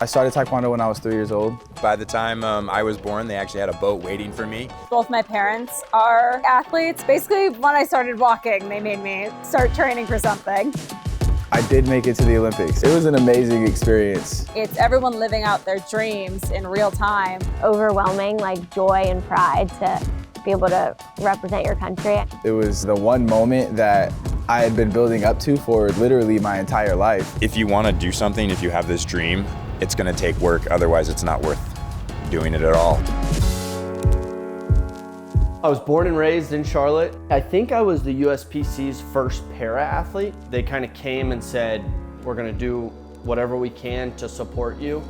I started Taekwondo when I was 3 years old. By the time I was born, they actually had a boat waiting for me. Both my parents are athletes. Basically, when I started walking, they made me start training for something. I did make it to the Olympics. It was an amazing experience. It's everyone living out their dreams in real time. Overwhelming, like joy and pride to be able to represent your country. It was the one moment that I had been building up to for literally my entire life. If you want to do something, if you have this dream, it's going to take work. Otherwise, it's not worth doing it at all. I was born and raised in Charlotte. I think I was the USPC's first para-athlete. They kind of came and said, we're going to do whatever we can to support you.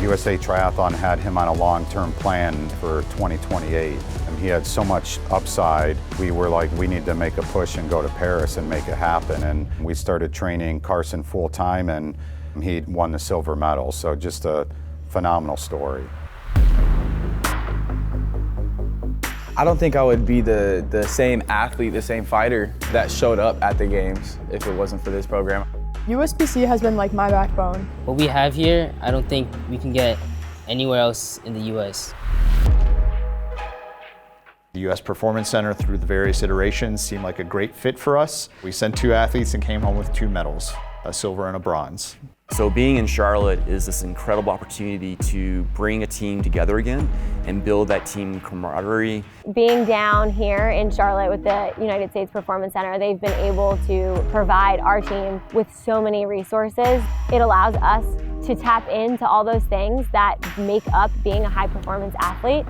USA Triathlon had him on a long-term plan for 2028. And he had so much upside. We were like, we need to make a push and go to Paris and make it happen. And we started training Carson full-time, and he won the silver medal. So just a phenomenal story. I don't think I would be the same athlete, the same fighter that showed up at the games if it wasn't for this program. USPC has been like my backbone. What we have here, I don't think we can get anywhere else in the US. The U.S. Performance Center, through the various iterations, seemed like a great fit for us. We sent 2 athletes and came home with 2 medals, a silver and a bronze. So being in Charlotte is this incredible opportunity to bring a team together again and build that team camaraderie. Being down here in Charlotte with the United States Performance Center, they've been able to provide our team with so many resources. It allows us to tap into all those things that make up being a high performance athlete.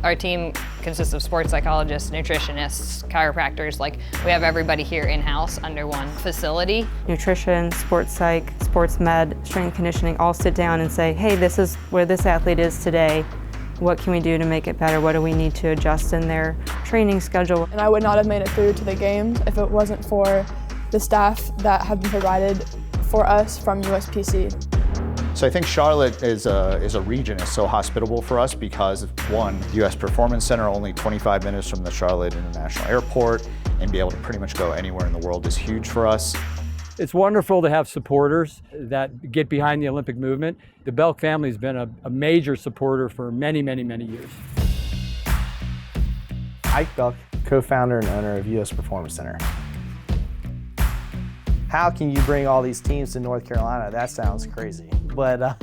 Our team consists of sports psychologists, nutritionists, chiropractors. Like, we have everybody here in-house under one facility. Nutrition, sports psych, sports med, strength and conditioning all sit down and say, hey, this is where this athlete is today. What can we do to make it better? What do we need to adjust in their training schedule? And I would not have made it through to the games if it wasn't for the staff that have been provided for us from USPC. So I think Charlotte is a region is so hospitable for us because, one, U.S. Performance Center, only 25 minutes from the Charlotte International Airport, and be able to pretty much go anywhere in the world is huge for us. It's wonderful to have supporters that get behind the Olympic movement. The Belk family has been a major supporter for many, many, many years. Ike Belk, co-founder and owner of U.S. Performance Center. How can you bring all these teams to North Carolina? That sounds crazy. But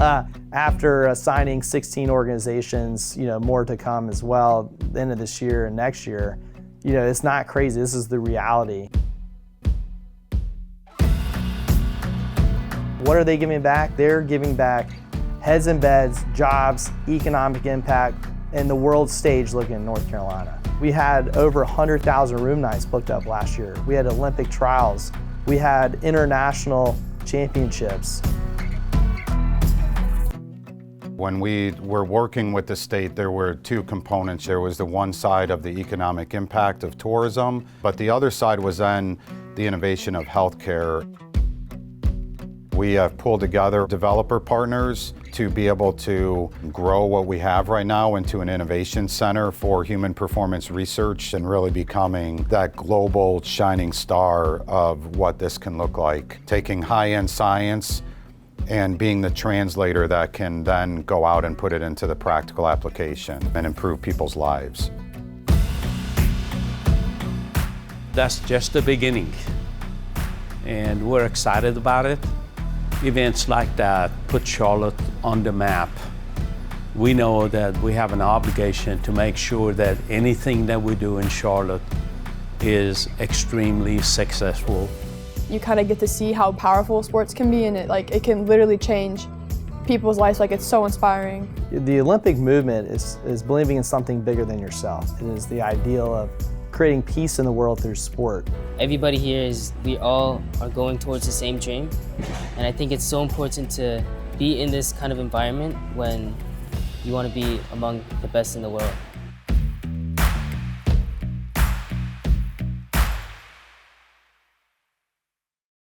after signing 16 organizations, more to come as well, the end of this year and next year, it's not crazy. This is the reality. What are they giving back? They're giving back heads and beds, jobs, economic impact, and the world stage looking in North Carolina. We had over 100,000 room nights booked up last year. We had Olympic trials. We had international championships. When we were working with the state, there were 2 components. There was the one side of the economic impact of tourism, but the other side was then the innovation of healthcare. We have pulled together developer partners to be able to grow what we have right now into an innovation center for human performance research and really becoming that global shining star of what this can look like. Taking high-end science and being the translator that can then go out and put it into the practical application and improve people's lives. That's just the beginning, and we're excited about it. Events like that put Charlotte on the map. We know that we have an obligation to make sure that anything that we do in Charlotte is extremely successful. You kind of get to see how powerful sports can be, and it can literally change people's lives. It's so inspiring. The Olympic movement is believing in something bigger than yourself. It is the ideal of creating peace in the world through sport. Everybody here we all are going towards the same dream. And I think it's so important to be in this kind of environment when you want to be among the best in the world.